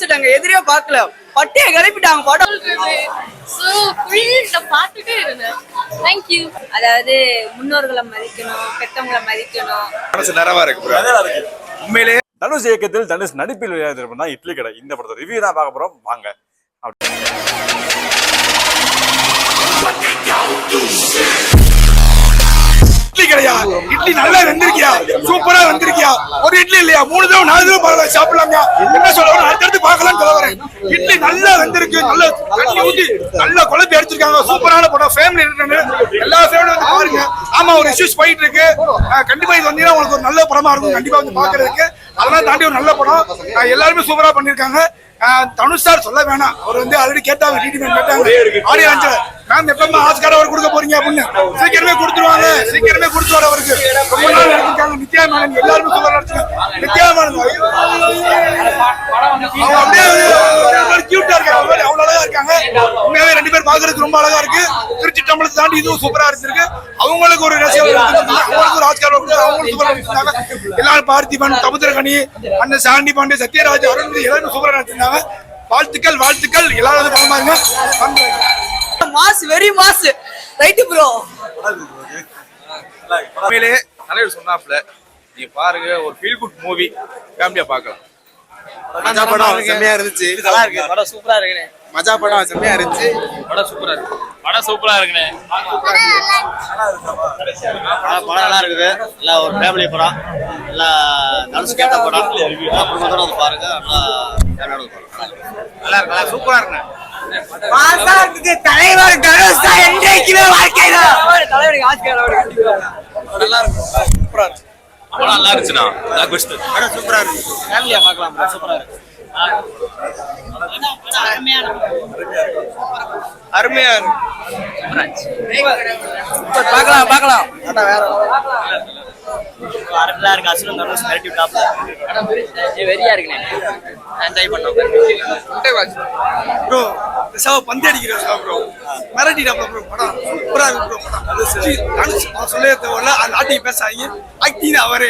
எதிரியா பாக்கல பட்டிய கிளப்பிட்டாங்க படம். பார்த்துட்டே இருந்தேன். தேங்க்யூ. அதாவது முன்னோர்களை மதிக்கணும், பெத்தவங்களை மதிக்கணும். மனசு நிறைவா இருக்கு உண்மையிலேயே. தனுஷ் இயக்கத்தில் தனுஷ் நடிப்பில் விளையாடுறா இட்லி கடை. இந்த படத்தை ரிவ்யூ தான் பார்க்க போறோம், வாங்க. இட்லி கடையா? இட்லி நல்லா வந்திருக்கியா? சூப்பரா வந்திருக்கியா? ஒரு இட்லி இல்லையா? 3 தடவை 4 தடவை பரவாயில்ல சாப்பிடலாங்க. என்ன சொல்ல அடுத்தடுத்து பார்க்கலாம் சொல்ல வரேன். இட்லி நல்லா வந்திருக்கு, நல்ல தண்ணி ஊத்தி நல்லா குழப்பி அடிச்சிருக்காங்க. சூப்பரான படம், ஃபேமிலி எல்லா ஃபேமிலியும் வந்து பாருங்க. ஆமா, ஒரு இஷ்யூஸ் போயிட்டு இருக்கு. கண்டிப்பா இது வந்தீங்கன்னா உங்களுக்கு ஒரு நல்ல படமா இருக்கும். கண்டிப்பா வந்து பாக்குறதுக்கு அதெல்லாம் தாண்டி ஒரு நல்ல படம். எல்லாருமே சூப்பரா பண்ணிருக்காங்க. தனுஷ் சார் சொல்ல வேணாம், அவர் வந்து ஆல்ரெடி கேட்டாங்க, ட்ரீட்மெண்ட் கேட்டாங்க ஆடியன்ஸ்ல. மேம் எப்பவுமே ஆஸ்கார் அவர் கொடுக்க போறீங்க அப்படின்னு சீக்கிரமே கொடுத்துருவாங்க, சீக்கிரமே கொடுத்துருவாரு அவருக்கு. ரொம்ப நாள் எடுத்திருக்காங்க. நித்யா மேனன் எல்லாருமே சூப்பரா நடிச்சிருக்காங்க. நித்யா மேனன் அப்படியே கியூட்டா இருக்காங்க, அவ்வளவு அழகா இருக்காங்க. உண்மையாவே 2 பேர் பாக்குறதுக்கு ரொம்ப அழகா இருக்கு. திருச்சி டம்பளத்தை தாண்டி இதுவும் சூப்பரா இருந்திருக்கு. அவங்களுக்கு ஒரு ரசிகர், அவங்களுக்கு ஒரு ஆஸ்கார், அவங்களுக்கு சூப்பரா நடிச்சிருக்காங்க. எல்லாரும் பார்த்திபன், சமுத்திரகனி, அண்ணன் சாண்டி பாண்டே, சத்யராஜ், அருண் எல்லாரும் சூப்பரா நடிச்சிருக்காங்க. வாழ்த்துக்கள் வாழ்த்துக்கள். எல்லாரும் படமாருங்க. Mass, very mass. Right bro. உண்மையிலே தலைவர் சொன்னாப்ல, நீங்க பாருங்க, ஒரு ஃபீல் குட் மூவி, ஃபேமிலியா பார்க்கலாம். மஜா படம் செம்மையா இருந்துச்சு. நல்லா இருக்கு படம், சூப்பரா இருக்குனே. மஜா படம் செம்மையா இருந்துச்சு. படம் சூப்பரா இருக்கு. படம் சூப்பரா இருக்குனே. படம் நல்லா இருக்குது. நல்லா ஒரு ஃபேமிலி படம். நல்லா தனுஷ் கேட்ட படம். குடும்பத்தோட வந்து பாருங்க. நல்லா இருக்கு, சூப்பரா இருக்கு. தலைவர் தனுஷ் தான் என்றைக்குமே வாழ்க்கையில தலைவருக்கு ஆஸ்கார் அவருக்கு நல்லா இருக்கு, சூப்பரா இருக்கு. படம் நல்லா இருந்துச்சுண்ணா. படம் சூப்பரா இருக்கு. ஃபேமிலியா பார்க்கலாம். சூப்பரா இருக்கு. அருமையா இருக்கு. பார்க்கலாம் பார்க்கலாம். அரட்டலா இருக்கு. அசுரன் தனுஷ் நெகட்டிவ் டாப்ல வெறியா இருக்குனே. என்ஜாய் பண்ணோம் ப்ரோ. ரிசர்வ் பந்து அடிக்கிறா ப்ரோ. மிரட்டிடாப்ல ப்ரோ. படம் சூப்பரா இருக்கு ப்ரோ. படம் சொல்லவே தேவையில்ல. அந்த ஆக்டிங் பேசாங்க. ஆக்டிங் அவரு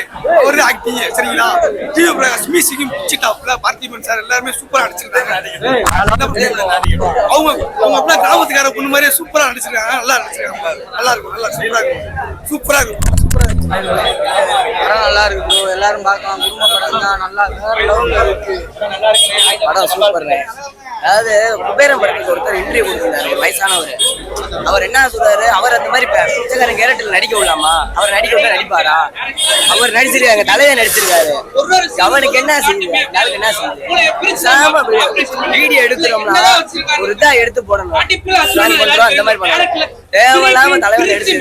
ஆக்டிங் சரிங்களா? ஜியோ பிரகாஷ் மியூசிக்கும் பிச்சிட்டாப்ல. பார்த்திபன் சார் எல்லாருமே சூப்பரா நடிச்சிருக்காங்க. அவங்க அப்படியே கிராமத்துக்கார பொண்ணு மாதிரியே சூப்பரா நடிச்சிருக்காங்க. நல்லா நடிச்சிருக்காங்க. நல்லா இருக்கும், நல்லா சூப்பரா இருக்கும். சூப்பரா இருக்கும். படம் நல்லா இருக்கு ப்ரோ. எல்லாரும் பார்க்கலாம். குடும்ப படம் தான். நல்லா இருக்கு படம். சூப்பர்ண்ணே. அதாவது குபேரம் படத்துக்கு ஒருத்தர் இன்டர்வியூ கொடுத்துருந்தாரு, வயசானவர். அவர் என்ன சொல்றாரு, அவர் அந்த மாதிரி பிச்சைக்காரன் கேரக்டர் நடிக்க விடலாமா? அவர் நடிக்க விட்டா நடிப்பாரா? அவர் நடிச்சிருக்காங்க, தலைவர் நடிச்சிருக்காரு. அவனுக்கு என்ன செய்யுது, யாருக்கு என்ன செய்யுது? வீடியோ எடுக்கிறோம்னா ஒரு இதா எடுத்து போடணும். அந்த மாதிரி பண்ணலாம். தேவையில்லாம தலைவர் எடுத்து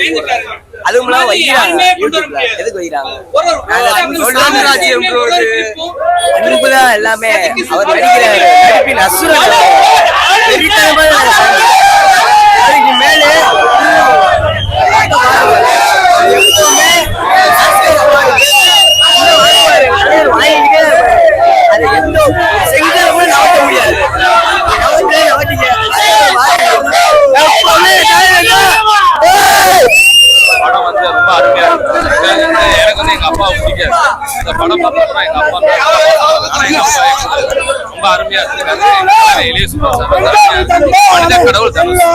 அதுவும் இல்லாம வைக்கிறாங்க யூடியூப்ல. எதுக்கு வைக்கிறாங்க? அன்புதான் எல்லாமே. அவர் நடிக்கிறாரு, நடிப்பின் அசுரன். அதுக்கு மேலே அது எந்த செங்கல் கூட நவட்ட முடியாது. படம் வந்து ரொம்ப அருமையா இருக்கு. எனக்கு வந்து எங்க அப்பாவை பிடிக்காது. இந்த படம் பார்த்தா எங்க அப்பா ரொம்ப அருமையா இருக்கு. எளிய மனித கடவுள் தனுஷ்.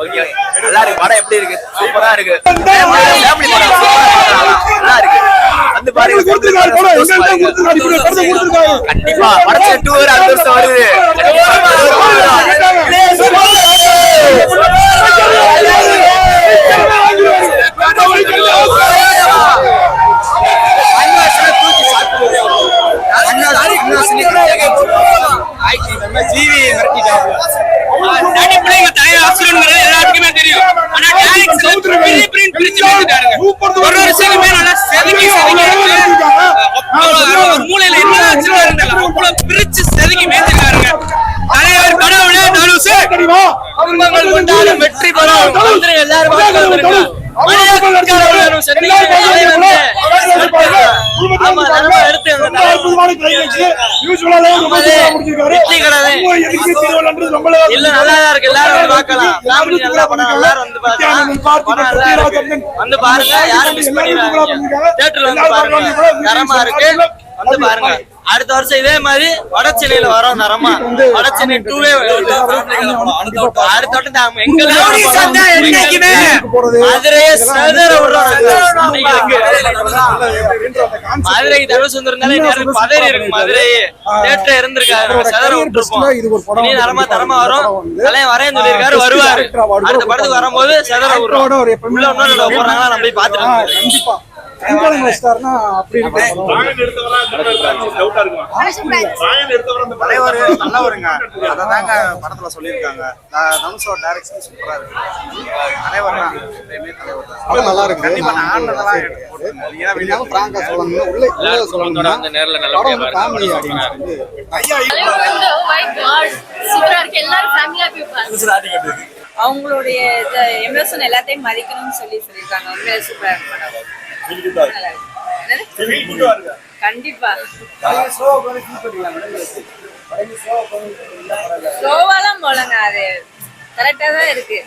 ஓகே, நல்லா இருக்கு. படம் எப்படி இருக்கு? சூப்பரா இருக்கு. ஃபேமிலி படம் நல்லா இருக்கு. வந்து பாருங்க. கண்டிப்பா படத்துல 2 வர அடுத்த வருஷம் வருது. ஜிவி மிரட்டிட்டாங்க. நடிப்புல தலைவர் அசுரன் எல்லாத்துக்குமே தெரியும். ஆனா ஒரு விஷயமே நல்லா செதுக்கி ஒரு மூலையில என்ன பிரிச்சு செதுக்கி மேய்ச்சிருக்காருங்க. தலைவர் கடவுளே தனுஷ் குடும்பங்கள் கொண்டாடும் வெற்றி படம். எல்லாரும் வந்து பாருங்க. யாரும் மிஸ் பண்ணிடாதீங்க. தியேட்டர்ல வந்து பாருங்க. தரமா இருக்கு. வந்து பாருங்க. அடுத்த வருஷம் இதே மாதிரி வட சென்னையில வரோம் நரமா. வட சென்னை 2வே அடுத்த மதுரையை செதற விடுறோம். மதுரை தனுஷ் வந்திருந்தாலே பதறி இருக்கு. மதுரையே தேட்டர் இருந்திருக்காரு, செதற விட்டுருப்போம். இனி நரமா தரமா வரும். தலையை வரையன்னு சொல்லியிருக்காரு, வருவாரு. அடுத்த படத்துக்கு வரும்போது செதற விடுறோம். உள்ள இன்னொரு போடுறாங்களா நம்ம போய் பாத்துட்டு நல்லவருங்க. அததாங்க படத்துல சொல்லியிருக்காங்க. தனுஷோட டைரக்ஷன் சூப்பரா இருக்கு. தலைவர் தான் நல்லா இருக்கு. கண்டிப்பா நான் ஆனதெல்லாம் நேர்ல நல்ல அவங்களுடைய எமோஷன் எல்லாத்தையும் மதிக்கணும்னு சொல்லியிருக்காங்க. உண்மையில சூப்பரா இருக்கு படம். கண்டிப்பா ஸ்லோவாலாம் போலங்க, அது கரெக்டா தான் இருக்கு.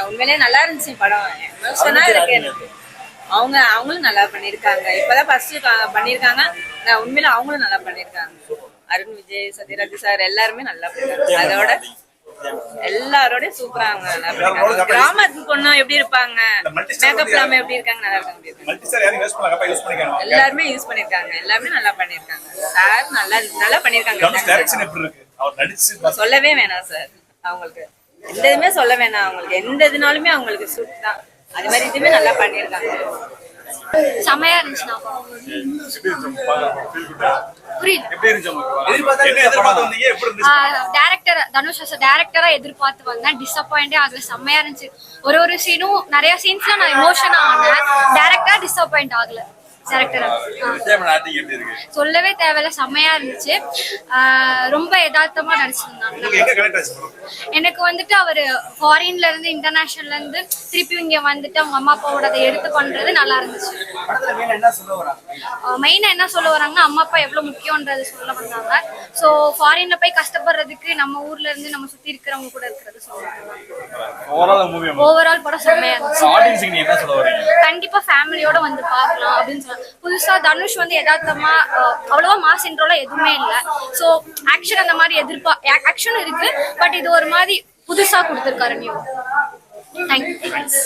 உண்மையிலேயே நல்லா இருந்துச்சு படம். எமோஷனா இருக்கு எனக்கு. அவங்களும் நல்லா பண்ணிருக்காங்க. இப்பதான் ஃபர்ஸ்ட் பண்ணிருக்காங்க. உண்மையில அவங்களும் நல்லா பண்ணிருக்காங்க. அருண் விஜய், சத்யராஜ் சார் எல்லாருமே நல்லா பண்ணிருக்காங்க. அதோட எல்லாரோடய சூப்பரா அவங்க நல்லா பண்ணிருக்காங்க. கிராமத்து பொண்ணு எப்படி இருப்பாங்க, மேக்கப் இல்லாம எப்படி இருக்காங்க, நல்லா இருக்காங்க. எல்லாருமே யூஸ் பண்ணிருக்காங்க. எல்லாருமே நல்லா பண்ணிருக்காங்க. சார் நல்லா பண்ணிருக்காங்க. சொல்லவே வேணாம் சார். அவங்களுக்கு எந்த இதுமே சொல்ல வேணாம். அவங்களுக்கு எந்த இதுனாலுமே அவங்களுக்கு சூட் தான். அது மாதிரி இதுவுமே நல்லா பண்ணிருக்காங்க. செமையா இருந்துச்சுண்ணா. டைரக்டர் தனுஷ் டைரக்டரா எதிர்பார்த்து வந்தேன். டிசப்பாயிண்டே ஆகல. செம்மையா இருந்துச்சு. ஒரு சீனும் நிறைய சீன்ஸ்ல நான் எமோஷனா ஆனேன். டைரக்டரா டிசப்பாயிண்ட் ஆகல. சொல்லவே தேவையில்ல. செம்மையா இருந்துச்சு. ரொம்ப யதார்த்தமா நடிச்சிருந்தாங்க. எனக்கு வந்துட்டு அவரு ஃபாரின்ல இருந்து இன்டர்நேஷனல்ல இருந்து திருப்பி இங்க வந்துட்டு அவங்க அம்மா அப்பாவோட அதை எடுத்து பண்றது நல்லா இருந்துச்சு. மெயினா என்ன சொல்ல வராங்கன்னா அம்மா அப்பா எவ்வளவு முக்கியம்ன்றது சொல்ல வந்தாங்க. சோ ஃபாரின்ல போய் கஷ்டப்படுறதுக்கு நம்ம ஊர்ல இருந்து நம்ம சுத்தி இருக்கிறவங்க கூட இருக்கிறது சொல்லுவாங்க. ஓவரால் படம் செம்மையா இருந்துச்சு. கண்டிப்பா ஃபேமிலியோட வந்து பாக்கலாம் அப்படின்னு சொல்லுவாங்க. புதுசா தனுஷ் வந்து யதார்த்தமா அவ்வளவா மாஸ் இன்ட்ரோல எதுவுமே இல்ல. சோ ஆக்ஷன் அந்த மாதிரி ஆக்ஷன் இருக்கு. பட் இது ஒரு மாதிரி புதுசா கொடுத்திருக்காரு new. Thanks.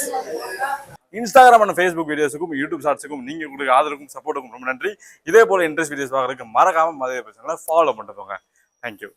Instagram and Facebook வீடியோஸுக்கும் யூடியூப் ஷார்ட்ஸுக்கும் நீங்க கொடுக்க ஆதரவுக்கும் சப்போர்ட்டுக்கும் ரொம்ப நன்றி. இதே போல இன்ட்ரெஸ்ட் வீடியோஸ் பார்க்கறதுக்கு மறக்காம மதுரை பிரச்சனை ஃபாலோ பண்ணிட்டு போங்க. தேங்க்யூ.